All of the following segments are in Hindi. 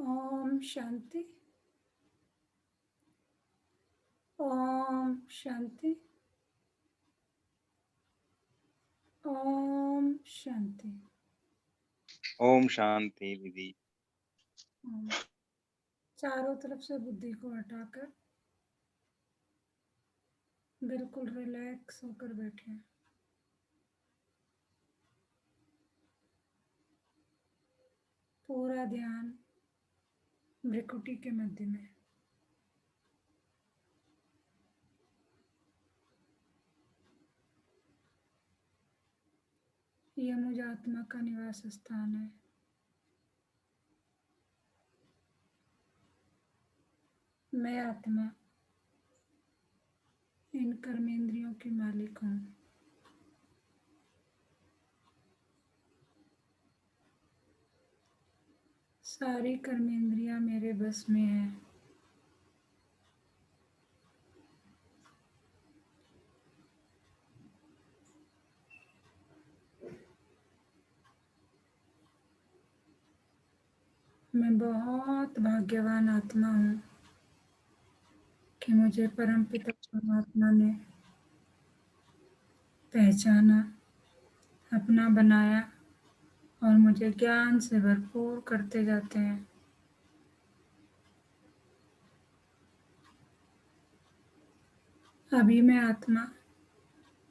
ओम शांति। ओम शांति। ओम शांति। ओम शांति दीदी। चारों तरफ से बुद्धि को हटाकर बिल्कुल रिलैक्स होकर बैठे। पूरा ध्यान भ्रिकुटी के मध्य में। यह मुझ आत्मा का निवास स्थान है। मैं आत्मा इन कर्मेंद्रियों की मालिक हूँ। सारी कर्मेंद्रियां मेरे बस में हैं। मैं बहुत भाग्यवान आत्मा हूँ कि मुझे परमपिता परमात्मा ने पहचाना, अपना बनाया और मुझे ज्ञान से भरपूर करते जाते हैं। अभी मैं आत्मा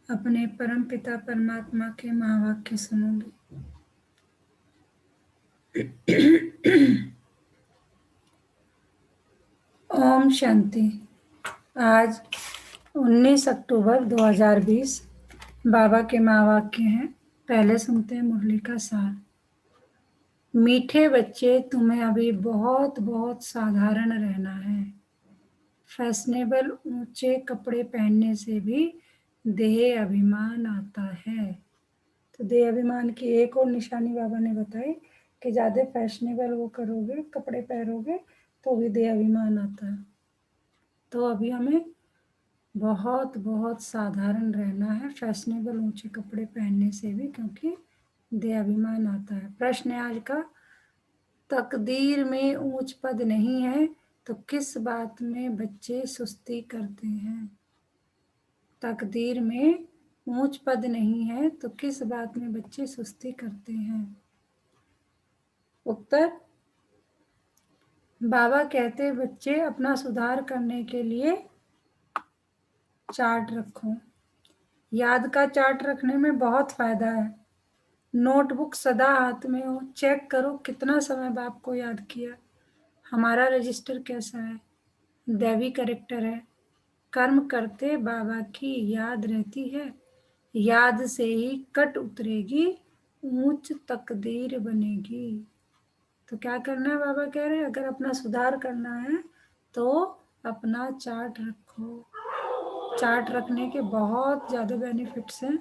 अपने परमपिता परमात्मा के महावाक्य सुनूंगी। ओम शांति। आज 19 अक्टूबर 2020 बाबा के महावाक्य हैं। पहले सुनते हैं मुरली का सार। मीठे बच्चे, तुम्हें अभी बहुत बहुत साधारण रहना है। फैशनेबल ऊंचे कपड़े पहनने से भी देह अभिमान आता है। तो देह अभिमान की एक और निशानी बाबा ने बताई कि ज़्यादा फैशनेबल वो करोगे, कपड़े पहनोगे तो भी देह अभिमान आता है। तो अभी हमें बहुत बहुत साधारण रहना है, फैशनेबल ऊंचे कपड़े पहनने से भी, क्योंकि देह अभिमान आता है। प्रश्न है आज का, तकदीर में ऊंच पद नहीं है तो किस बात में बच्चे सुस्ती करते हैं? तकदीर में ऊंच पद नहीं है तो किस बात में बच्चे सुस्ती करते हैं? उत्तर, बाबा कहते बच्चे अपना सुधार करने के लिए चार्ट रखो। याद का चार्ट रखने में बहुत फायदा है। नोटबुक सदा हाथ में हो, चेक करो कितना समय बाप को याद किया, हमारा रजिस्टर कैसा है, दैवी करेक्टर है, कर्म करते बाबा की याद रहती है, याद से ही कट उतरेगी, ऊंच तकदीर बनेगी। तो क्या करना है, बाबा कह रहे हैं अगर अपना सुधार करना है तो अपना चार्ट रखो। चार्ट रखने के बहुत ज़्यादा बेनिफिट्स हैं।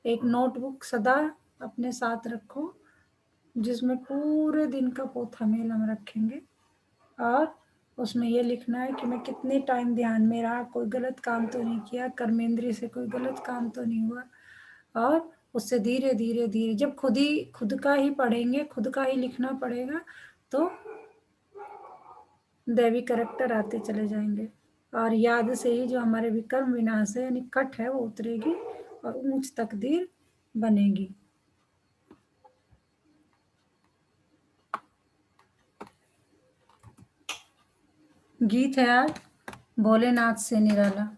एक नोटबुक सदा अपने साथ रखो जिसमें पूरे दिन का पोथा मेल हम रखेंगे और उसमें ये लिखना है कि मैं कितने टाइम ध्यान में रहा, कोई गलत काम तो नहीं किया, कर्मेंद्रिय से कोई गलत काम तो नहीं हुआ। और उससे धीरे धीरे धीरे जब खुद का ही पढ़ेंगे, खुद का ही लिखना पड़ेगा, तो दैवी करेक्टर आते चले जाएंगे और याद से ही जो हमारे विकर्म विनाश है यानी कट है वो उतरेगी और ऊंच तकदीर बनेगी। गीत है आज भोलेनाथ से निराला।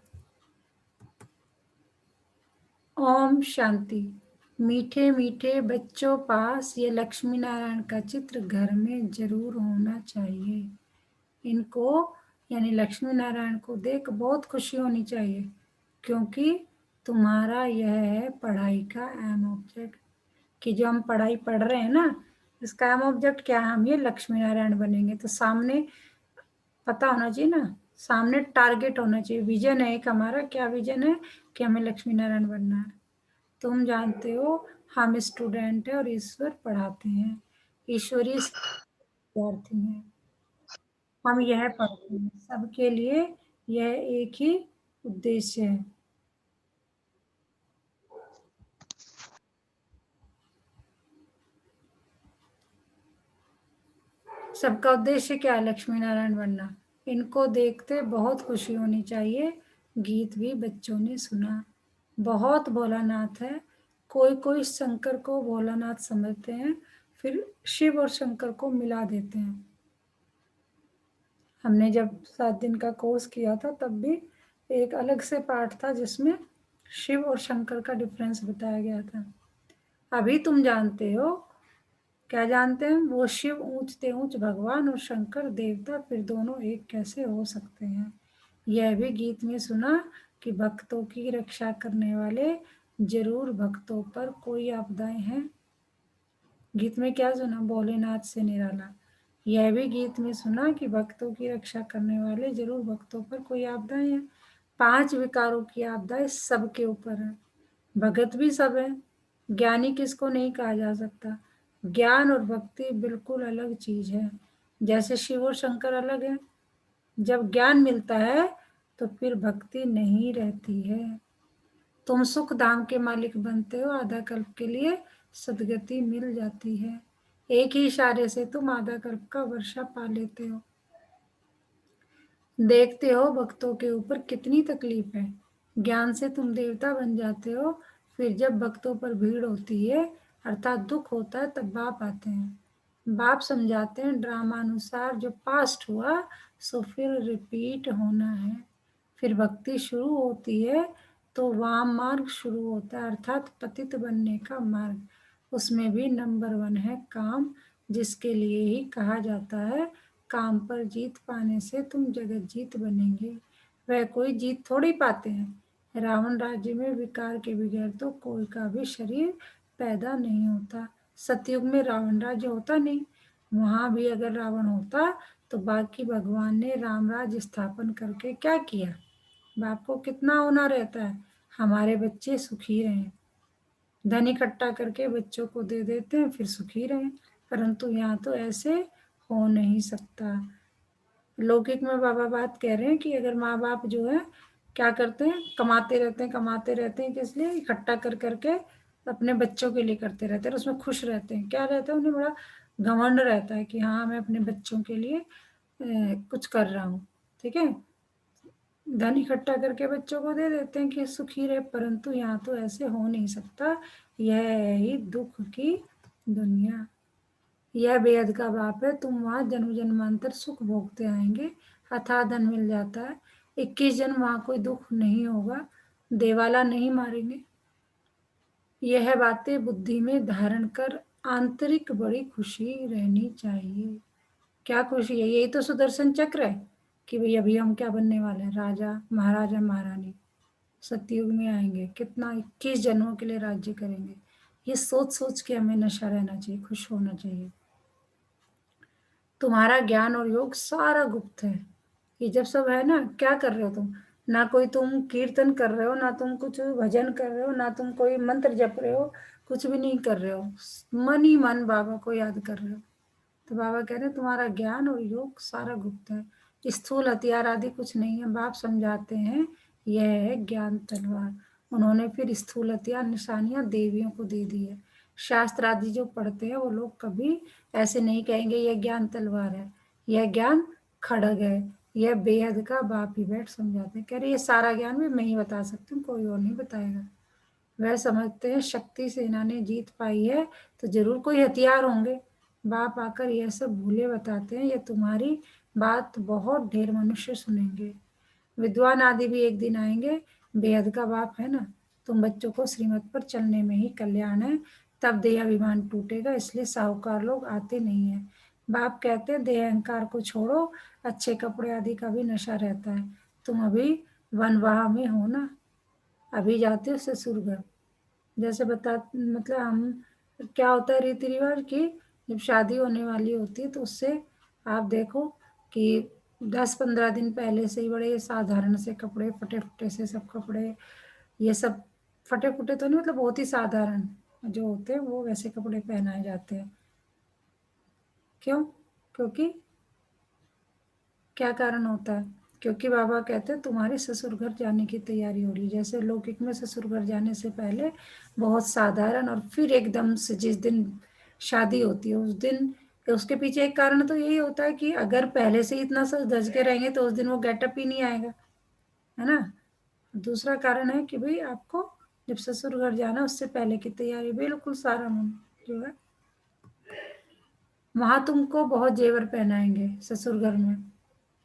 ओम शांति। मीठे मीठे बच्चों पास ये लक्ष्मी नारायण का चित्र घर में जरूर होना चाहिए। इनको यानी लक्ष्मी नारायण को देख बहुत खुशी होनी चाहिए, क्योंकि तुम्हारा यह है पढ़ाई का अहम ऑब्जेक्ट, कि जो हम पढ़ाई पढ़ रहे हैं ना, इसका अहम ऑब्जेक्ट क्या है, हम ये लक्ष्मी नारायण बनेंगे। तो सामने पता होना चाहिए ना, सामने टारगेट होना चाहिए, विजन है एक हमारा। क्या विजन है? कि हमें लक्ष्मी नारायण बनना है। तुम जानते हो हम स्टूडेंट हैं और ईश्वर पढ़ाते हैं, ईश्वरीय विद्यार्थी हैं। हम यह पढ़ते हैं, सबके लिए यह एक ही उद्देश्य है। सबका उद्देश्य क्या है? लक्ष्मी नारायण बनना। इनको देखते बहुत खुशी होनी चाहिए। गीत भी बच्चों ने सुना। बहुत भोलानाथ है। कोई कोई शंकर को भोलानाथ समझते हैं, फिर शिव और शंकर को मिला देते हैं। हमने जब 7 दिन का कोर्स किया था तब भी एक अलग से पार्ट था जिसमें शिव और शंकर का डिफरेंस बताया गया था। अभी तुम जानते हो, क्या जानते हैं? वो शिव ऊंचते ऊंच भगवान और शंकर देवता फिर दोनों एक कैसे हो सकते हैं। यह भी गीत में सुना कि भक्तों की रक्षा करने वाले जरूर भक्तों पर कोई आपदाएं हैं। गीत में क्या सुना? भोलेनाथ से निराला। यह भी गीत में सुना कि भक्तों की रक्षा करने वाले जरूर भक्तों पर कोई आपदाएं हैं। 5 विकारों की आपदाएं सबके ऊपर है। भगत भी सब है। ज्ञानी किसको नहीं कहा जा सकता। ज्ञान और भक्ति बिल्कुल अलग चीज है। जैसे शिव और शंकर अलग है, जब ज्ञान मिलता है तो फिर भक्ति नहीं रहती है। तुम सुख धाम के मालिक बनते हो, आधा कल्प के लिए सदगति मिल जाती है। एक ही इशारे से तुम आधा कल्प का वर्षा पा लेते हो। देखते हो भक्तों के ऊपर कितनी तकलीफ है। ज्ञान से तुम देवता बन जाते हो। फिर जब भक्तों पर भीड़ होती है, अर्थात दुख होता है, तब बाप आते हैं। बाप समझाते हैं ड्रामा अनुसार जो पास्ट हुआ सो फिर रिपीट होना है। फिर भक्ति शुरू होती है तो वाम मार्ग शुरू होता है, अर्थात पतित बनने का मार्ग। उसमें भी नंबर 1 है काम, जिसके लिए ही कहा जाता है काम पर जीत पाने से तुम जगत जीत बनेंगे। वह कोई जीत थोड़ी पाते हैं। रावण राज्य में विकार के बगैर तो कोई का भी शरीर पैदा नहीं होता। सतयुग में रावण राज्य होता नहीं। वहां भी अगर रावण होता तो बाकी भगवान ने राम राज्य स्थापन करके क्या किया? बाप को कितना होना रहता है, हमारे बच्चे सुखी रहें। धन इकट्ठा करके बच्चों को दे देते हैं, फिर सुखी रहें। परंतु यहाँ तो ऐसे हो नहीं सकता। लौकिक में बाबा बात कह रहे हैं कि अगर माँ बाप जो है क्या करते हैं, कमाते रहते हैं, किस लिए? इकट्ठा कर करके अपने बच्चों के लिए करते रहते हैं, उसमें खुश रहते हैं। क्या रहता है? उन्हें बड़ा घमंड रहता है कि हाँ मैं अपने बच्चों के लिए कुछ कर रहा हूँ। ठीक है, धन इकट्ठा करके बच्चों को दे देते हैं कि सुखी रहे। परंतु यहाँ तो ऐसे हो नहीं सकता। यह है ही दुख की दुनिया। यह बेहद का बाप है। तुम वहां जन्म जन्मांतर सुख भोगते आएंगे, अथाह धन मिल जाता है। 21 जन्म वहां कोई दुख नहीं होगा, देवाला नहीं मारेंगे। यह बातें बुद्धि में धारण कर आंतरिक बड़ी खुशी रहनी चाहिए। क्या खुशी है? यही तो सुदर्शन चक्र है कि भाई अभी हम क्या बनने वाले हैं, राजा महाराजा महारानी। सतयुग में आएंगे, कितना 21 जन्मों के लिए राज्य करेंगे। ये सोच सोच के हमें नशा रहना चाहिए, खुश होना चाहिए। तुम्हारा ज्ञान और योग सारा गुप्त है। ये जब सब है ना, क्या कर रहे हो तुम? ना कोई तुम कीर्तन कर रहे हो, ना तुम कुछ भजन कर रहे हो, ना तुम कोई मंत्र जप रहे हो, कुछ भी नहीं कर रहे हो। मन ही मन बाबा को याद कर रहे हो। तो बाबा कह रहे हैं तुम्हारा ज्ञान और योग सारा गुप्त है। स्थूल हथियार आदि कुछ नहीं है। बाप समझाते हैं यह है ज्ञान तलवार। उन्होंने फिर स्थूल हथियार निशानियां देवियों को दे दी है। शास्त्र आदि जो पढ़ते हैं वो लोग कभी ऐसे नहीं कहेंगे यह ज्ञान तलवार है, यह ज्ञान खड़ग है, यह बेहद का बाप ही बैठ समझाते हैं। कह रहे ये सारा ज्ञान भी मैं ही बता सकती हूँ, कोई और नहीं बताएगा। वह समझते हैं शक्ति सेना ने जीत पाई है तो जरूर कोई हथियार होंगे। बाप आकर यह सब भूले बताते हैं, यह तुम्हारी बात बहुत ढेर मनुष्य सुनेंगे। विद्वान आदि भी एक दिन आएंगे। बेहद का बाप है ना, तुम बच्चों को श्रीमत पर चलने में ही कल्याण है। तब देहाभिमान टूटेगा, इसलिए साहूकार लोग आते नहीं है। बाप कहते हैं देह अहंकार को छोड़ो, अच्छे कपड़े आदि का भी नशा रहता है। तुम अभी वनवाह में हो ना, अभी जाते हो ससुर घर। जैसे बता मतलब हम क्या होता है रीति रिवाज की, जब शादी होने वाली होती है तो उससे आप देखो कि 10-15 दिन पहले से ही बड़े साधारण से कपड़े, फटे फटे से सब कपड़े, ये सब फटे फुटे तो नहीं, मतलब बहुत ही साधारण जो होते हैं वो वैसे कपड़े पहनाए जाते हैं। क्यों? क्योंकि क्या कारण होता है? क्योंकि बाबा कहते हैं तुम्हारे ससुर घर जाने की तैयारी हो रही है। जैसे लौकिक में ससुर घर जाने से पहले बहुत साधारण, और फिर एकदम से जिस दिन शादी होती है उस दिन तो उसके पीछे एक कारण तो यही होता है कि अगर पहले से ही इतना सच धज के रहेंगे तो उस दिन वो गेटअप ही नहीं आएगा, है ना। दूसरा कारण है कि भाई आपको जब ससुर घर जाना उससे पहले की तैयारी, बिल्कुल सारा मन जो है, वहां तुमको बहुत जेवर पहनाएंगे ससुर घर में।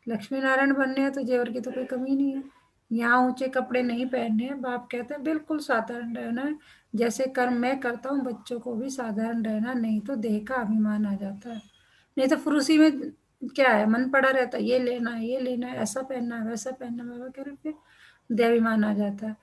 लक्ष्मी नारायण बनने हैं तो जेवर की तो कोई कमी नहीं है। यहाँ ऊंचे कपड़े नहीं पहनने हैं, बाप कहते हैं बिल्कुल साधारण रहना है। जैसे कर्म मैं करता हूँ बच्चों को भी साधारण रहना, नहीं तो देह का अभिमान आ जाता है। नहीं तो फुरूसी में क्या है, मन पड़ा रहता है, ये लेना है ये लेना है, ऐसा पहनना है वैसा पहनना है, बाबा कह रहे फिर देहाभिमान आ जाता है।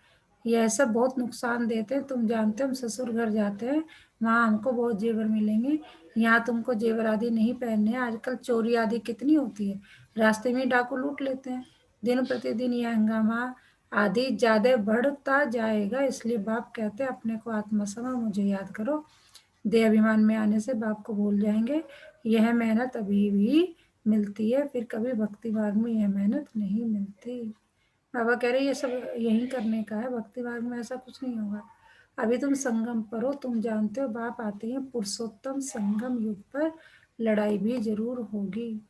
ये सब बहुत नुकसान देते हैं। तुम जानते हो हम ससुर घर जाते हैं, वहाँ हमको बहुत जेवर मिलेंगे, यहाँ तुमको जेवर आदि नहीं पहनने हैं। आजकल चोरी आदि कितनी होती है, रास्ते में डाकू लूट लेते हैं। दिन प्रतिदिन यह हंगामा आदि ज्यादा बढ़ता जाएगा, इसलिए बाप कहते हैं अपने को आत्मा समझ मुझे याद करो। देह अभिमान में आने से बाप को भूल जाएंगे। यह मेहनत अभी भी मिलती है, फिर कभी भक्ति मार्ग में यह मेहनत नहीं मिलती। बाबा कह रहे ये सब यही करने का है, भक्ति मार्ग में ऐसा कुछ नहीं होगा। अभी तुम संगम पर हो, तुम जानते हो बाप आते हैं पुरुषोत्तम संगम युग पर, लड़ाई भी जरूर होगी।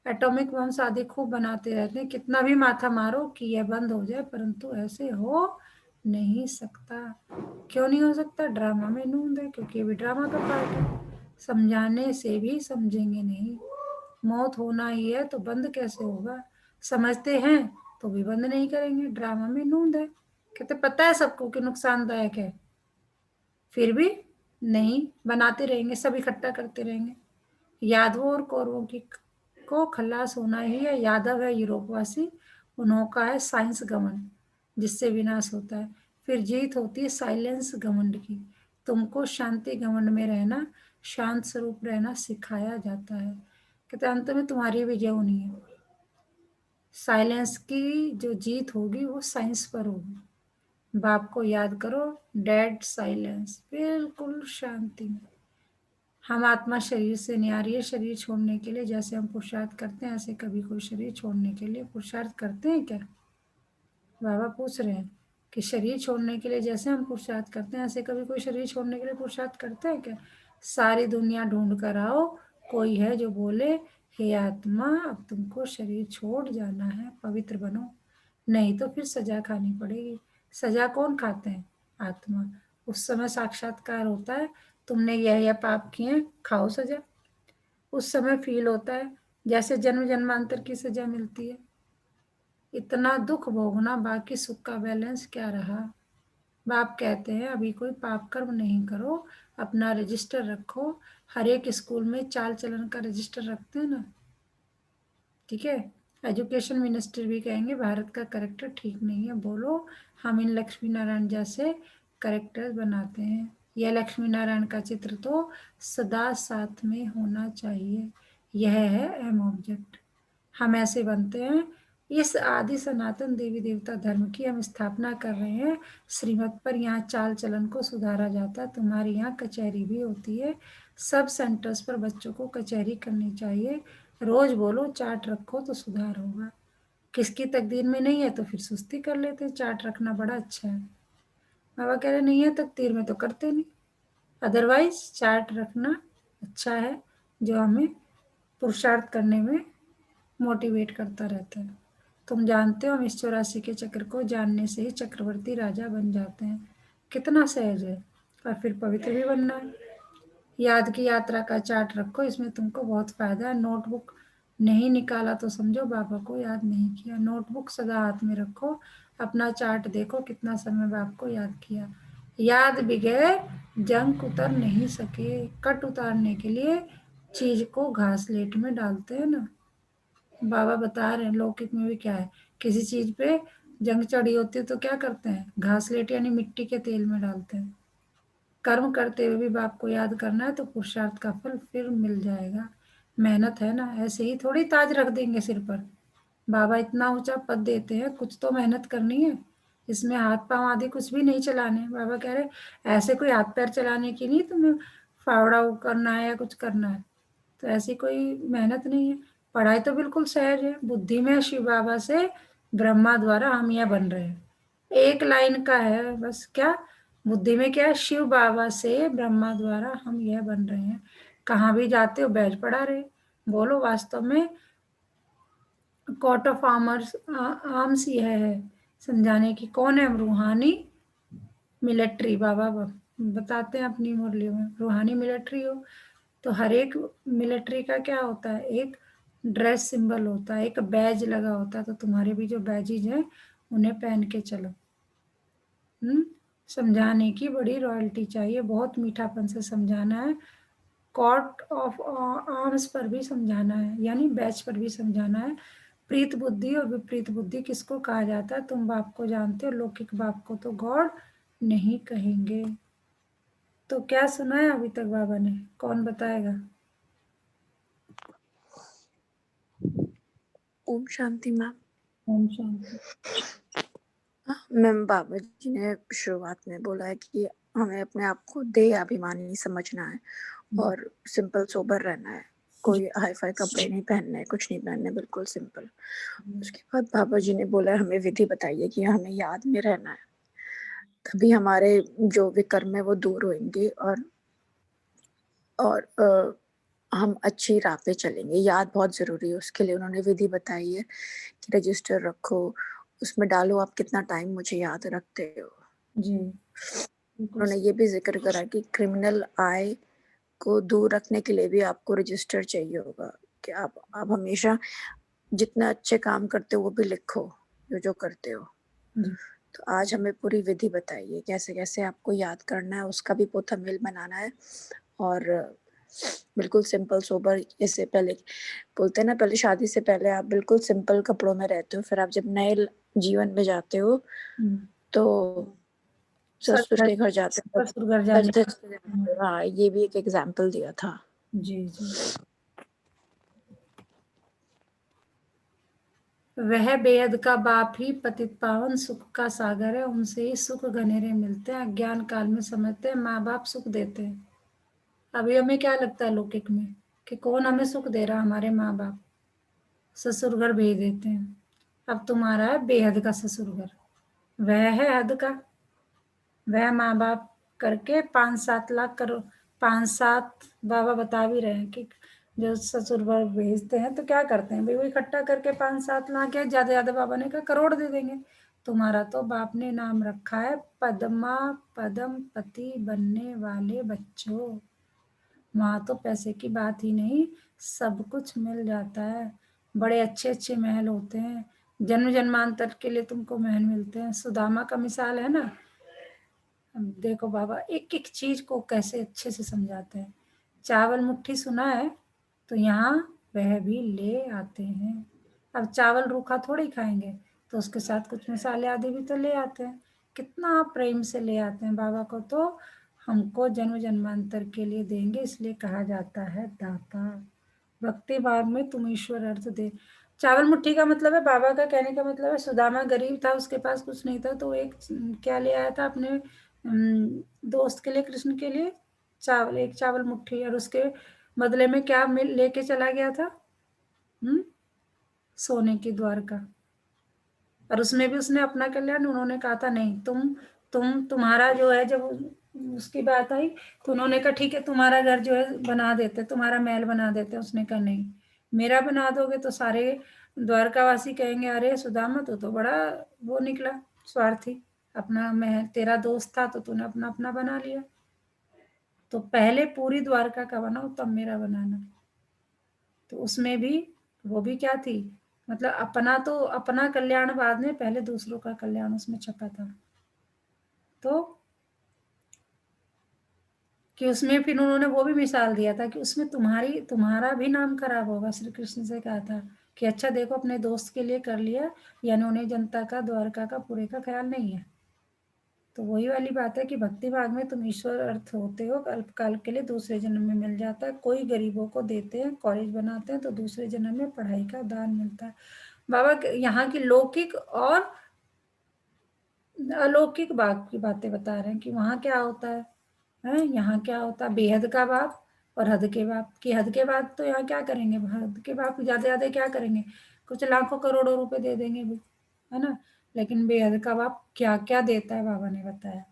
एटॉमिक बम शादी खूब बनाते रहते हैं, कितना भी माथा मारो कि यह बंद हो जाए, परंतु ऐसे हो नहीं सकता। क्यों नहीं हो सकता? ड्रामा में नूंद है, क्योंकि ये भी ड्रामा का पार्ट है। समझाने से भी समझेंगे नहीं। मौत होना ही है तो बंद कैसे होगा? समझते हैं तो भी बंद नहीं करेंगे, ड्रामा में नूंद है। कहते पता है सबको कि नुकसानदायक है, फिर भी नहीं, बनाते रहेंगे, सब इकट्ठा करते रहेंगे। यादवों और कौरवों की को खल्लास होना ही है। यादव है यूरोपवासी, उनका है साइंस घमंड जिससे विनाश होता है। फिर जीत होती है साइलेंस घमंड की। तुमको शांति घमंड में रहना, शांत स्वरूप रहना सिखाया जाता है। कहते अंत में तुम्हारी विजय होनी है। साइलेंस की जो जीत होगी वो साइंस पर होगी। बाप को याद करो, डेड साइलेंस, बिल्कुल शांति में। हम आत्मा शरीर से न्यारी है। शरीर छोड़ने के लिए जैसे हम पुरुषार्थ करते हैं, ऐसे कभी कोई शरीर छोड़ने के लिए पुरुषार्थ करते हैं क्या? बाबा पूछ रहे हैं कि शरीर छोड़ने के लिए जैसे हम पुरुषार्थ करते हैं, ऐसे कभी कोई शरीर छोड़ने के लिए पुरुषार्थ करते हैं क्या? सारी दुनिया ढूंढ कर आओ, कोई है जो बोले हे आत्मा अब तुमको शरीर छोड़ जाना है, पवित्र बनो, नहीं तो फिर सजा खानी पड़ेगी। सजा कौन खाते हैं? आत्मा। उस समय साक्षात्कार होता है, तुमने यह पाप किए, खाओ सजा। उस समय फील होता है जैसे जन्म जन्मांतर की सजा मिलती है। इतना दुख भोगना, बाकी सुख का बैलेंस क्या रहा? बाप कहते हैं अभी कोई पाप कर्म नहीं करो, अपना रजिस्टर रखो। हर एक स्कूल में चाल चलन का रजिस्टर रखते हैं ना, ठीक है। एजुकेशन मिनिस्टर भी कहेंगे भारत का करेक्टर ठीक नहीं है, बोलो हम इन लक्ष्मी नारायण जैसे करेक्टर बनाते हैं। यह लक्ष्मी नारायण का चित्र तो सदा साथ में होना चाहिए, यह है अहम ऑब्जेक्ट। हम ऐसे बनते हैं। इस आदि सनातन देवी देवता धर्म की हम स्थापना कर रहे हैं। श्रीमत पर यहाँ चाल चलन को सुधारा जाता है। तुम्हारे यहाँ कचहरी भी होती है। सब सेंटर्स पर बच्चों को कचहरी करनी चाहिए। रोज बोलो चार्ट रखो तो सुधार होगा। किसकी तकदीर में नहीं है तो फिर सुस्ती कर लेते हैं। चार्ट रखना बड़ा अच्छा है। बाबा कह रहे नहीं है तकदीर में तो करते नहीं। अदरवाइज चार्ट रखना अच्छा है, जो हमें पुरुषार्थ करने में मोटिवेट करता रहता है। तुम जानते हो हम इस 84 के चक्र को जानने से ही चक्रवर्ती राजा बन जाते हैं। कितना सहज है, और फिर पवित्र भी बनना है। याद की यात्रा का चार्ट रखो, इसमें तुमको बहुत फायदा है। नोटबुक नहीं निकाला तो समझो बाबा को याद नहीं किया। नोटबुक सदा हाथ में रखो, अपना चार्ट देखो कितना समय बाप को याद किया। याद बगैर जंक उतर नहीं सके। कट उतारने के लिए चीज को घासलेट में डालते हैं ना, बाबा बता रहे हैं लौकिक में भी क्या है, किसी चीज पे जंग चढ़ी होती है तो क्या करते हैं, घासलेट यानी मिट्टी के तेल में डालते हैं। कर्म करते हुए भी बाप को याद करना है तो पुरुषार्थ का फल फिर मिल जाएगा। मेहनत है ना, ऐसे ही थोड़ी ताज रख देंगे सिर पर। बाबा इतना ऊंचा पद देते हैं, कुछ तो मेहनत करनी है। इसमें हाथ पांव आदि कुछ भी नहीं चलाने। बाबा कह रहे ऐसे कोई हाथ पैर चलाने की नहीं तुम्हें फावड़ा करना है या कुछ करना है, तो ऐसी कोई मेहनत नहीं है। पढ़ाई तो बिल्कुल सहज है। बुद्धि में शिव बाबा से ब्रह्मा द्वारा हम यह बन रहे हैं, एक लाइन का है बस। क्या बुद्धि में क्या है, शिव बाबा से ब्रह्मा द्वारा हम यह बन रहे हैं। कहाँ भी जाते हो बैज पढ़ा रहे, बोलो वास्तव में कोर्ट ऑफ आर्मर्स आर्म्स ही है समझाने की। कौन है? रूहानी मिलिट्री। बाबा बताते हैं अपनी मुरलियों में, रूहानी मिलिट्री हो तो हर एक मिलिट्री का क्या होता है, एक ड्रेस सिंबल होता है, एक बैज लगा होता है। तो तुम्हारे भी जो बैजेज हैं उन्हें पहन के चलो। समझाने की बड़ी रॉयल्टी चाहिए, बहुत मीठापन से समझाना है। कोर्ट ऑफ आर्म्स पर भी समझाना है, यानी बैच पर भी समझाना है। प्रीत बुद्धि और विपरीत बुद्धि किसको कहा जाता है? तुम बाप को जानते हो, लौकिक बाप को तो गॉड नहीं कहेंगे। तो क्या सुना है अभी तक बाबा ने? कौन बताएगा? ओम शांति मैम। ओम शांति। मैम बाबा जी ने शुरुआत में बोला है कि हमें अपने आप को देह अभिमानी समझना है और सिंपल सोबर रहना है, कोई हाई फाई कपड़े नहीं पहनने, कुछ नहीं पहनने, बिल्कुल सिंपल। उसके बाद बाबा जी ने बोला हमें विधि बताइए कि हमें याद में रहना है, तभी हमारे जो विकर्म है वो दूर होंगे और हम अच्छी राह पे चलेंगे। याद बहुत ज़रूरी है, उसके लिए उन्होंने विधि बताई है कि रजिस्टर रखो, उसमें डालो आप कितना टाइम मुझे याद रखते हो। जी उन्होंने ये भी जिक्र करा कि क्रिमिनल आय को दूर रखने के लिए भी आपको रजिस्टर चाहिए होगा कि आप हमेशा जितना अच्छे काम करते हो वो भी लिखो, जो करते हो। तो आज हमें पूरी विधि बताइए कैसे कैसे आपको याद करना है, उसका भी पोथा मेल बनाना है और बिल्कुल सिंपल सोबर। जैसे पहले बोलते हैं ना, पहले शादी से पहले आप बिल्कुल सिंपल कपड़ों में रहते हो, फिर आप जब नए जीवन में जाते हो तो ससुर के घर जाते हो, ससुर घर जाने। हाँ ये भी एक एग्जाम्पल दिया था। जी जी। वह बेहद का बाप ही पतित पावन सुख का सागर है, उनसे ही सुख घनेरे मिलते हैं। अज्ञान काल में समझते हैं माँ बाप सुख देते हैं। अभी हमें क्या लगता है लौकिक में कि कौन हमें सुख दे रहा? हमारे माँ बाप ससुर घर भेज देते हैं। अब तुम्हारा है बेहद का ससुर घर, वह है हद का। वह माँ बाप करके 5-7 लाख करोड़, 5-7 बाबा बता भी रहे हैं कि जो ससुर घर भेजते हैं तो क्या करते हैं भाई, वो इकट्ठा करके 5-7 लाख या ज्यादा ज्यादा बाबा ने कहा करोड़ दे देंगे। तुम्हारा तो बाप ने नाम रखा है पद्मा पदम पति बनने वाले बच्चों। वहां तो पैसे की बात ही नहीं, सब कुछ मिल जाता है। बड़े अच्छे अच्छे महल होते हैं, जन्म जन्मांतर के लिए तुमको महल मिलते हैं। सुदामा का मिसाल है ना। देखो बाबा एक एक चीज को कैसे अच्छे से समझाते हैं। चावल मुट्ठी सुना है तो यहाँ वह भी ले आते हैं। अब चावल रूखा थोड़ी खाएंगे, तो उसके साथ कुछ मसाले आदि भी तो ले आते हैं। कितना प्रेम से ले आते हैं। बाबा को तो हमको जन्म जन्मांतर के लिए देंगे, इसलिए कहा जाता है दाता। भक्ति भाव में तुम ईश्वर अर्थ दे। चावल मुट्ठी का मतलब है, बाबा का कहने का मतलब है सुदामा गरीब था, उसके पास कुछ नहीं था, तो एक क्या ले आया था अपने दोस्त के लिए, कृष्ण के लिए चावल, एक चावल मुट्ठी। और उसके बदले में क्या मिल लेके चला गया था? सोने की द्वारका। और उसमें भी उसने अपना कल्याण, उन्होंने कहा था नहीं, तुम्हारा जो है, जब उसकी बात आई तो उन्होंने कहा ठीक है तुम्हारा घर जो है बना देते, तुम्हारा महल बना देते। उसने कहा नहीं, मेरा बना दोगे तो सारे द्वारकावासी कहेंगे अरे सुदामा तो बड़ा वो निकला स्वार्थी, अपना महल, तेरा दोस्त था तो तूने अपना अपना बना लिया। तो पहले पूरी द्वारका का बनाओ तब मेरा बनाना। तो उसमें भी वो भी क्या थी, मतलब अपना तो अपना कल्याण बाद में, पहले दूसरों का कल्याण उसमें छपा था। तो कि उसमें फिर उन्होंने वो भी मिसाल दिया था कि उसमें तुम्हारा भी नाम खराब होगा। श्री कृष्ण से कहा था कि अच्छा देखो अपने दोस्त के लिए कर लिया, यानी उन्हें जनता का, द्वारका का, पूरे का ख्याल नहीं है। तो वही वाली बात है कि भक्ति भाग में तुम ईश्वर अर्थ होते हो, अल्पकाल के लिए दूसरे जन्म में मिल जाता है। कोई गरीबों को देते हैं, कॉलेज बनाते हैं, तो दूसरे जन्म में पढ़ाई का दान मिलता है। बाबा यहाँ की लौकिक और अलौकिक बात की बातें बता रहे हैं कि वहाँ क्या होता है, यहाँ क्या होता है। बेहद का बाप और हद के बाप की, हद के बाप तो यहाँ क्या करेंगे, हद के बाप ज्यादा ज्यादा क्या करेंगे, कुछ लाखों करोड़ों रुपए दे देंगे भी, है ना। लेकिन बेहद का बाप क्या क्या देता है, बाबा ने बताया।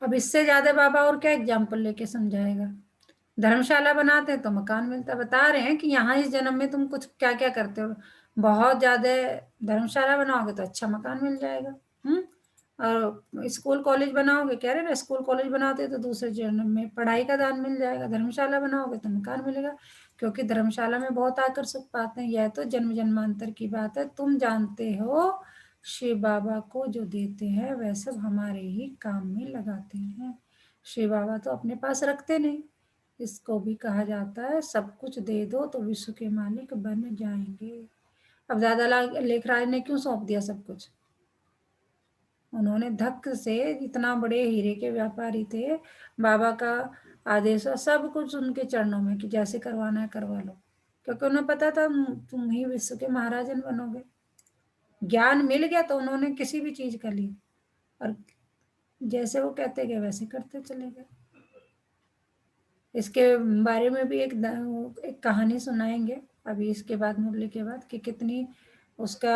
अब इससे ज्यादा बाबा और क्या एग्जाम्पल लेके समझाएगा। धर्मशाला बनाते हैं तो मकान मिलता, बता रहे हैं कि यहाँ इस जन्म में तुम कुछ क्या क्या करते हो, बहुत ज्यादा धर्मशाला बनाओगे तो अच्छा मकान मिल जाएगा। और स्कूल कॉलेज बनाओगे, कह रहे ना स्कूल कॉलेज बनाते तो दूसरे जन्म में पढ़ाई का दान मिल जाएगा, धर्मशाला बनाओगे तो मकान मिलेगा, क्योंकि धर्मशाला में बहुत आकर सुख पाते हैं। यह तो जन्म जन्मांतर की बात है। तुम जानते हो शिव बाबा को जो देते हैं वह सब हमारे ही काम में लगाते हैं। शिव बाबा तो अपने पास रखते नहीं। इसको भी कहा जाता है सब कुछ दे दो तो विश्व के मालिक बन जाएंगे। अब दादा लेखराज ने क्यों सौंप दिया सब कुछ? उन्होंने धक से, इतना बड़े हीरे के व्यापारी थे, बाबा का आदेश है सब कुछ उनके चरणों में कि जैसे करवाना है करवा लो, क्योंकि उन्हें पता था तुम ही विश्व के महाराजन बनोगे। ज्ञान मिल गया तो उन्होंने किसी भी चीज का ली, और जैसे वो कहते गए वैसे करते चले गए। इसके बारे में भी एक कहानी सुनाएंगे अभी इसके बाद, मुरली के बाद, कि कितनी उसका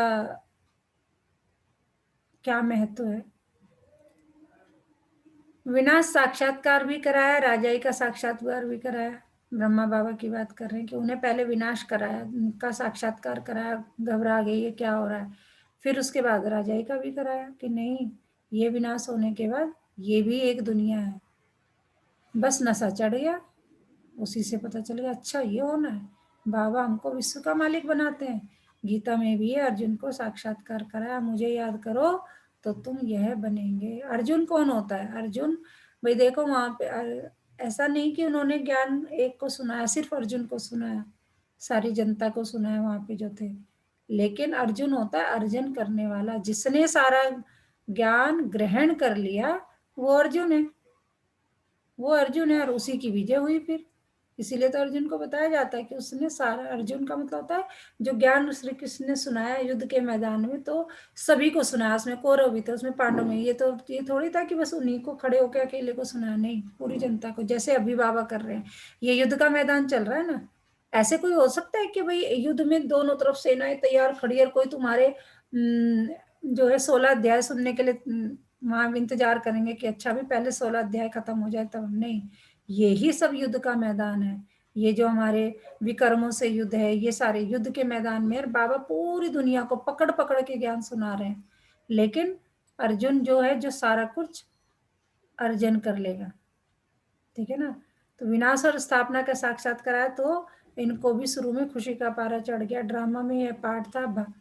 क्या महत्व है। विनाश साक्षात्कार भी कराया, राजाई का साक्षात्कार भी कराया। ब्रह्मा बाबा की बात कर रहे हैं कि उन्हें पहले विनाश कराया, उनका साक्षात्कार कराया, घबरा गई ये क्या हो रहा है। फिर उसके बाद राजाई का भी कराया कि नहीं, ये विनाश होने के बाद ये भी एक दुनिया है। बस नशा चढ़ गया, उसी से पता चल गया अच्छा ये होना है, बाबा हमको विश्व का मालिक बनाते हैं। गीता में भी है, अर्जुन को साक्षात्कार कराया, मुझे याद करो तो तुम यह बनेंगे। अर्जुन कौन होता है? अर्जुन, भाई देखो वहां पे ऐसा नहीं कि उन्होंने ज्ञान एक को सुनाया, सिर्फ अर्जुन को सुनाया, सारी जनता को सुनाया वहां पे जो थे। लेकिन अर्जुन होता है अर्जन करने वाला, जिसने सारा ज्ञान ग्रहण कर लिया वो अर्जुन है, वो अर्जुन है, और उसी की विजय हुई फिर। इसीलिए तो अर्जुन को बताया जाता है कि उसने सारा, अर्जुन का मतलब होता है जो ज्ञान श्री कृष्ण ने सुनाया युद्ध के मैदान में, तो सभी को सुनाया। उसमें कौरव भी थे, उसमें पांडव में, ये थोड़ी था कि बस उन्हीं को खड़े होकर अकेले को सुनाया, नहीं, पूरी जनता को, जैसे अभी बाबा कर रहे हैं। ये युद्ध का मैदान चल रहा है ना, ऐसे कोई हो सकता है कि भाई युद्ध में दोनों तरफ सेनाएं तैयार खड़ी है, कोई तुम्हारे जो है 16 अध्याय सुनने के लिए वहां इंतजार करेंगे कि अच्छा भी पहले 16 अध्याय खत्म हो जाए तब? नहीं, यही सब युद्ध का मैदान है। ये जो हमारे विकर्मों से युद्ध है, ये सारे युद्ध के मैदान में, और बाबा पूरी दुनिया को पकड़ पकड़ के ज्ञान सुना रहे हैं। लेकिन अर्जुन जो है, जो सारा कुछ अर्जन कर लेगा, ठीक है ना। तो विनाश और स्थापना का साक्षात्कार है, तो इनको भी शुरू में खुशी का पारा चढ़ गया। ड्रामा में यह पार्ट था,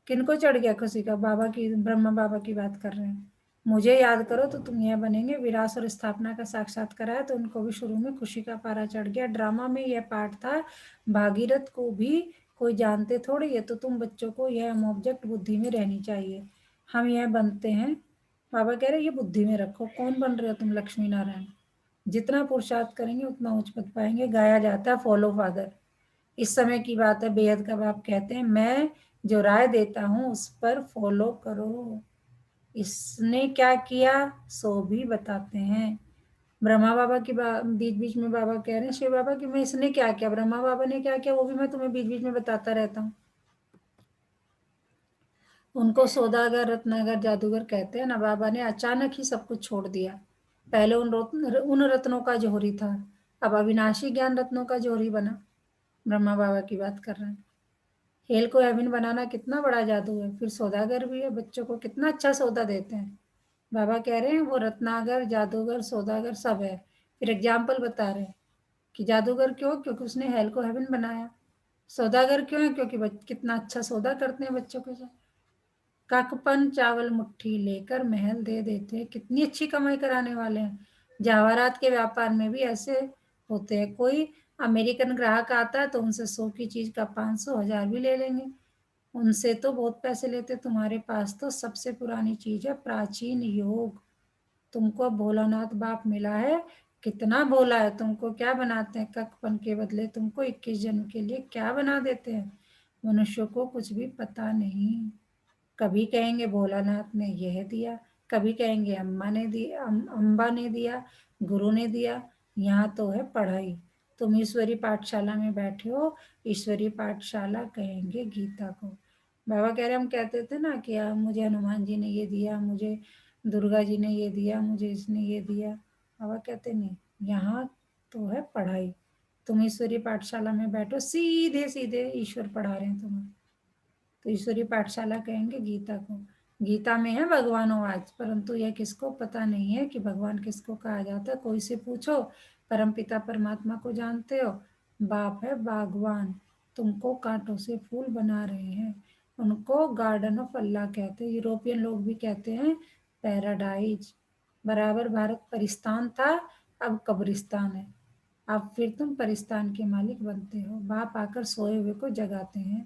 किनको चढ़ गया खुशी का? बाबा की, ब्रह्मा बाबा की बात कर रहे हैं। मुझे याद करो तो तुम यह बनेंगे, विनाश और स्थापना का साक्षात्कार है, तो उनको भी शुरू में खुशी का पारा चढ़ गया। ड्रामा में यह पार्ट था, भागीरथ को भी कोई जानते थोड़ी है, तो तुम बच्चों को यह ऑब्जेक्ट बुद्धि में रहनी चाहिए। हम यह बनते हैं, बाबा कह रहे ये बुद्धि में रखो। कौन बन रहे हो तुम? लक्ष्मी नारायण। जितना पुरुषार्थ करेंगे उतना उच्च पद पाएंगे। गाया जाता है फॉलो फादर। इस समय की बात है, बेहद का बाप कहते हैं मैं जो राय देता हूं उस पर फॉलो करो। इसने क्या किया सो भी बताते हैं। ब्रह्मा बाबा की बीच बीच में बाबा कह रहे हैं शिव बाबा कि मैं इसने क्या किया, ब्रह्मा बाबा ने क्या किया, वो भी मैं तुम्हें बीच बीच में बताता रहता हूँ। उनको सौदागर रत्नागर जादूगर कहते हैं ना। बाबा ने अचानक ही सब कुछ छोड़ दिया। पहले उन रत्नों का जोहरी था, अब अविनाशी ज्ञान रत्नों का जोहरी बना। ब्रह्मा बाबा की बात कर रहे हैं। हेल को हेवन बनाना कितना बड़ा जादू है। फिर सौदागर भी है, बच्चों को कितना अच्छा सौदा देते हैं। बाबा कह रहे हैं वो रत्नागर जादूगर सौदागर सब है। फिर एग्जाम्पल बता रहे हैं कि जादूगर क्यों, क्योंकि उसने हेल को हेवन बनाया। सौदागर क्यों है, क्योंकि कितना अच्छा सौदा करते हैं बच्चों के साथ। काकपन चावल मुट्ठी लेकर महल दे देते, कितनी अच्छी कमाई कराने वाले हैं। जवाहरात के व्यापार में भी ऐसे होते हैं। कोई अमेरिकन ग्राहक आता है तो उनसे 100 की चीज का 500 1000 भी ले लेंगे, उनसे तो बहुत पैसे लेते। तुम्हारे पास तो सबसे पुरानी चीज है, प्राचीन योग। तुमको अब भोलानाथ बाप मिला है, कितना भोला है। तुमको क्या बनाते हैं, ककपन के बदले तुमको 21 जन्म के लिए क्या बना देते हैं। मनुष्य को कुछ भी पता नहीं। कभी कहेंगे भोलानाथ ने यह दिया, कभी कहेंगे अम्मा ने दिया, अम्बा ने दिया, गुरु ने दिया। यहाँ तो है पढ़ाई। तुम ईश्वरी पाठशाला में बैठे हो, ईश्वरी पाठशाला कहेंगे गीता को। बाबा कह रहे हम कहते थे ना कि मुझे हनुमान जी ने ये दिया, मुझे दुर्गा जी ने ये दिया, मुझे इसने ये दिया। बाबा कहते नहीं, यहाँ तो है पढ़ाई। तुम ईश्वरीय पाठशाला में बैठो, सीधे सीधे ईश्वर पढ़ा रहे हैं तुम्हें। तो ईश्वरीय पाठशाला कहेंगे गीता को। गीता में है भगवानोवाच, परंतु यह किसको पता नहीं है कि भगवान किसको कहा जाता है। कोई से पूछो, परमपिता परमात्मा को जानते हो? बाप है बागवान, तुमको कांटों से फूल बना रहे हैं। उनको गार्डन ऑफ अल्लाह कहते हैं। यूरोपियन लोग भी कहते हैं पैराडाइज। बराबर भारत परिस्तान था, अब कब्रिस्तान है। अब फिर तुम परिस्तान के मालिक बनते हो। बाप आकर सोए हुए को जगाते हैं।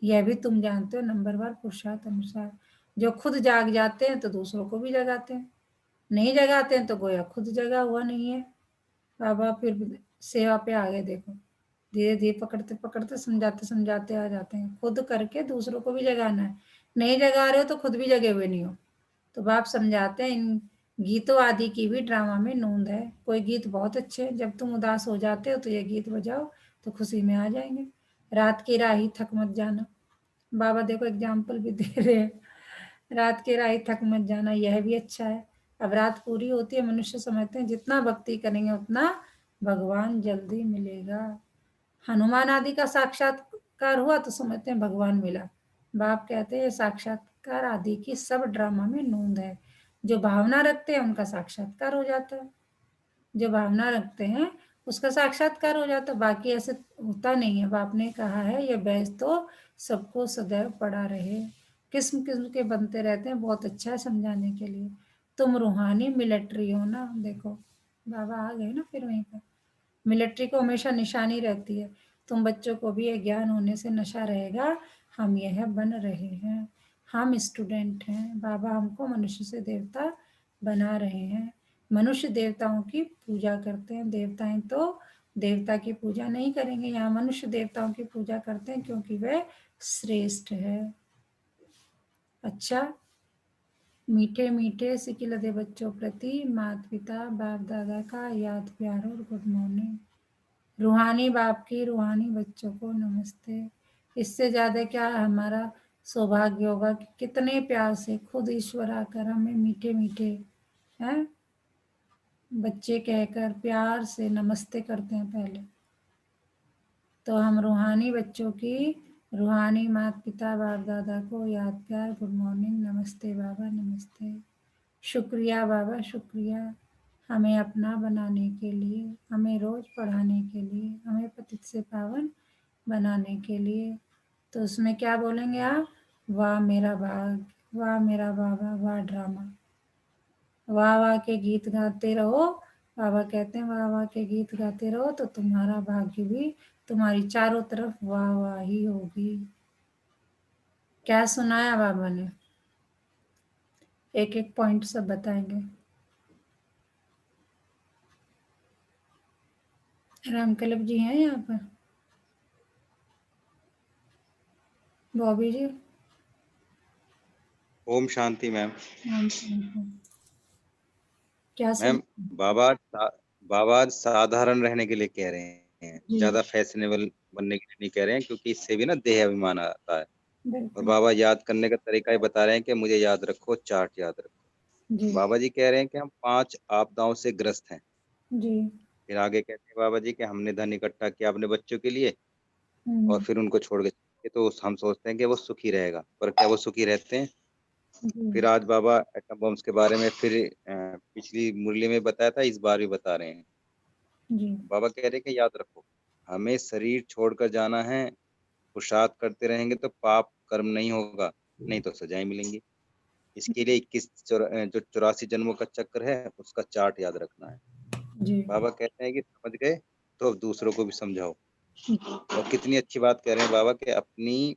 यह भी तुम जानते हो नंबरवार पुरुषार्थ अनुसार। जो खुद जाग जाते हैं तो दूसरों को भी जगाते हैं, नहीं जगाते हैं तो गोया खुद जगा हुआ नहीं है। बाबा फिर सेवा पे आगे देखो, धीरे धीरे पकड़ते पकड़ते समझाते समझाते आ जाते हैं। खुद करके दूसरों को भी जगाना है। नहीं जगा रहे हो तो खुद भी जगे हुए नहीं हो। तो बाप समझाते हैं इन गीतों आदि की भी ड्रामा में नोंद है। कोई गीत बहुत अच्छे हैं, जब तुम उदास हो जाते हो तो ये गीत बजाओ तो खुशी में आ जाएंगे। रात की राही थक मत जाना, बाबा देखो एग्जाम्पल भी दे रहे हैं। रात की राही थक मत जाना, यह भी अच्छा है। अब रात पूरी होती है, मनुष्य समझते हैं जितना भक्ति करेंगे उतना भगवान जल्दी मिलेगा। हनुमान आदि का साक्षात्कार हुआ तो समझते हैं भगवान मिला। बाप कहते हैं साक्षात्कार आदि की सब ड्रामा में नोंद है। जो भावना रखते हैं उनका साक्षात्कार हो जाता है। जो भावना रखते हैं उसका साक्षात्कार हो जाता है, बाकी ऐसे होता नहीं है। बाप ने कहा है ये बैच तो सबको सदैव पड़ा रहे। किस्म किस्म के बनते रहते हैं, बहुत अच्छा है समझाने के लिए। तुम रूहानी मिलिट्री हो ना, देखो बाबा आ गए ना फिर वहीं पर। मिलिट्री को हमेशा निशानी रहती है। तुम बच्चों को भी ये ज्ञान होने से नशा रहेगा, हम यह बन रहे हैं, हम स्टूडेंट हैं। बाबा हमको मनुष्य से देवता बना रहे हैं। मनुष्य देवताओं की पूजा करते हैं, देवताएं तो देवता की पूजा नहीं करेंगे। यहाँ मनुष्य देवताओं की पूजा करते हैं क्योंकि वह श्रेष्ठ है। अच्छा, मीठे मीठे सिकिलदे बच्चों प्रति माता पिता बाप दादा का याद प्यार और गुड मॉर्निंग। रूहानी बाप की रूहानी बच्चों को नमस्ते। इससे ज़्यादा क्या हमारा सौभाग्य होगा कि कितने प्यार से खुद ईश्वर आकर हमें मीठे मीठे हैं बच्चे कहकर प्यार से नमस्ते करते हैं पहले। तो हम रूहानी बच्चों की रूहानी माता पिता बाप दादा को याद प्यार गुड मॉर्निंग नमस्ते बाबा नमस्ते। शुक्रिया बाबा शुक्रिया, हमें अपना बनाने के लिए, हमें रोज पढ़ाने के लिए, हमें पतित से पावन बनाने के लिए। तो उसमें क्या बोलेंगे आप? वाह मेरा भाग, वाह मेरा बाबा, वाह ड्रामा। वाह वाह के गीत गाते रहो। बाबा कहते हैं वाह वाह के गीत गाते रहो तो तुम्हारा भाग्य भी, तुम्हारी चारों तरफ वाह वाह ही होगी। क्या सुनाया बाबा ने? एक एक पॉइंट सब बताएंगे। रामकलब जी हैं यहाँ पर? बॉबी जी? ओम शांति मैम। नाम सुनते। क्या मैम, सुन? बाबा साधारण रहने के लिए कह रहे हैं, जी ज्यादा फैशनेबल बनने के लिए नहीं कह रहे हैं, क्योंकि इससे भी ना देह अभिमान आता है। और बिल्कुल। बाबा याद करने का तरीका ही बता रहे हैं कि मुझे याद रखो, चार्ट याद रखो। जी बाबा जी कह रहे हैं कि हम 5 आपदाओं से ग्रस्त हैं। जी। फिर आगे कहते हैं बाबा जी कि हमने धन इकट्ठा किया अपने बच्चों के लिए और हम्म, फिर उनको छोड़ के चले गए। तो हम सोचते हैं कि वो सुखी रहेगा, पर क्या वो सुखी रहते हैं? जी फिर आज बाबा एटम बम्स के बारे में फिर पिछली मुरली में बताया था, इस बार भी बता रहे हैं। जी। बाबा कह रहे हैं कि याद रखो, हमें शरीर छोड़कर जाना है। पुरुषार्थ करते रहेंगे तो पाप कर्म नहीं होगा, नहीं तो सजाएं मिलेंगी। इसके लिए 21 जो 84 जन्मों का चक्र है उसका चार्ट याद रखना है। जी बाबा कहते हैं कि समझ गए तो अब दूसरों को भी समझाओ। और कितनी अच्छी बात कह रहे हैं बाबा कि अपनी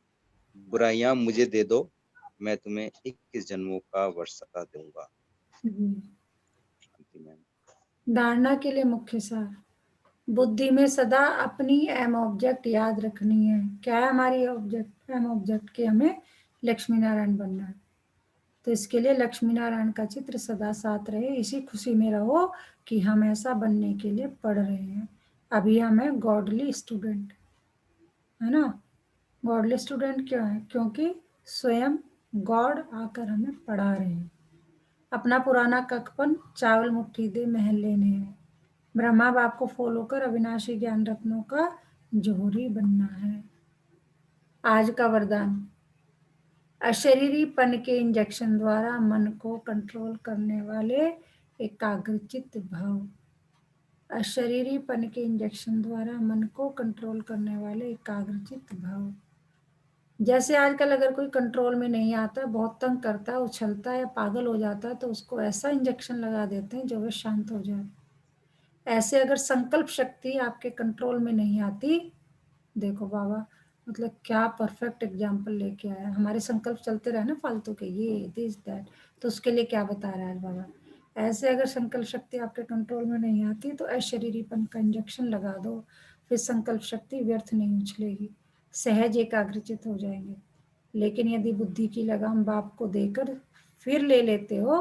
बुराइयां मुझे दे दो, मैं तुम्हें 21 जन्मों का वर्षा दूंगा। जी। शांति मैम। धारणा के लिए मुख्य सार। बुद्धि में सदा अपनी एम ऑब्जेक्ट याद रखनी है। क्या है हमारी ऑब्जेक्ट? एम ऑब्जेक्ट के हमें लक्ष्मी नारायण बनना है। तो इसके लिए लक्ष्मी नारायण का चित्र सदा साथ रहे। इसी खुशी में रहो कि हम ऐसा बनने के लिए पढ़ रहे हैं। अभी हम हैं गॉडली स्टूडेंट, है ना। गॉडली स्टूडेंट क्यों है? क्योंकि स्वयं गॉड आकर हमें पढ़ा रहे हैं। अपना पुराना कखपन चावल मुट्ठी दे महल लेने हैं। ब्रह्मा बाप को फॉलो कर अविनाशी ज्ञान रत्नों का जोहरी बनना है। आज का वरदान, अशरीरीपन के इंजेक्शन द्वारा मन को कंट्रोल करने वाले एकाग्रचित्त भाव। अशरीरीपन के इंजेक्शन द्वारा मन को कंट्रोल करने वाले एकाग्रचित्त भाव। जैसे आजकल अगर कोई कंट्रोल में नहीं आता, बहुत तंग करता है, उछलता है या पागल हो जाता है, तो उसको ऐसा इंजेक्शन लगा देते हैं जो वह शांत हो जाए। ऐसे अगर संकल्प शक्ति आपके कंट्रोल में नहीं आती, देखो बाबा मतलब क्या परफेक्ट एग्जाम्पल लेके आया। हमारे संकल्प चलते रहे ना फालतू के, ये दिस दैट, तो उसके लिए क्या बता रहा है बाबा। ऐसे अगर संकल्प शक्ति आपके कंट्रोल में नहीं आती तो अशरीरीपन का इंजेक्शन लगा दो, फिर संकल्प शक्ति व्यर्थ नहीं उछलेगी, सहज एकाग्रचित हो जाएंगे। लेकिन यदि बुद्धि की लगाम बाप को देकर फिर ले लेते हो,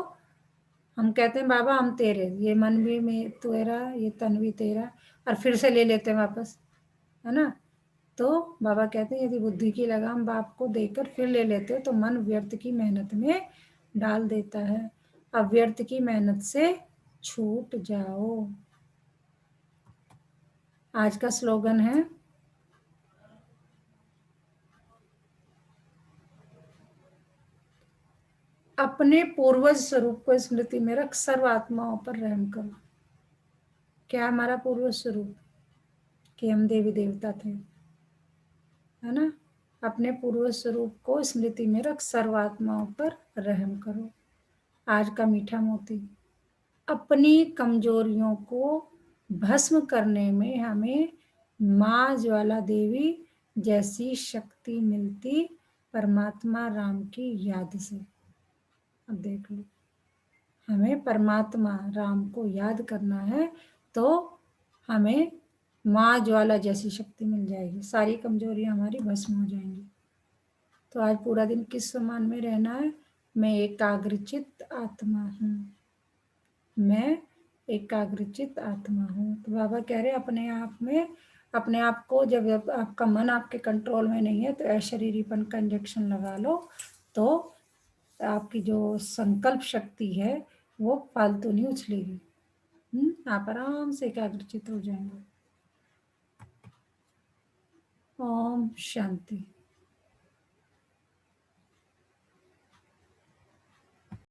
हम कहते हैं बाबा हम तेरे, ये मन भी में तेरा, ये तन भी तेरा, और फिर से ले लेते हैं वापस, है ना। तो बाबा कहते हैं यदि बुद्धि की लगाम बाप को देकर फिर ले लेते हो तो मन व्यर्थ की मेहनत में डाल देता है। अब व्यर्थ की मेहनत से छूट जाओ। आज का स्लोगन है, अपने पूर्वज स्वरूप को स्मृति में रख सर्व आत्माओं पर रहम करो। क्या हमारा पूर्वज स्वरूप, कि हम देवी देवता थे, है ना। अपने पूर्वज स्वरूप को स्मृति में रख सर्व आत्माओं पर रहम करो। आज का मीठा मोती, अपनी कमजोरियों को भस्म करने में हमें माँ ज्वाला देवी जैसी शक्ति मिलती परमात्मा राम की याद से। अब देख लो, हमें परमात्मा राम को याद करना है तो हमें माँ ज्वाला जैसी शक्ति मिल जाएगी, सारी कमजोरियां हमारी भस्म हो जाएंगी। तो आज पूरा दिन किस समान में रहना है, मैं एकाग्रचित्त आत्मा हूँ, मैं एकाग्रचित्त आत्मा हूँ। तो बाबा कह रहे अपने आप में, अपने आप को, जब आपका मन आपके कंट्रोल में नहीं है तो अशरीरीपन का इंजेक्शन लगा लो, तो आपकी जो संकल्प शक्ति है वो फालतू नहीं उछलेगी। आप आराम से एकाग्रचित हो जाएंगे। ओम शांति।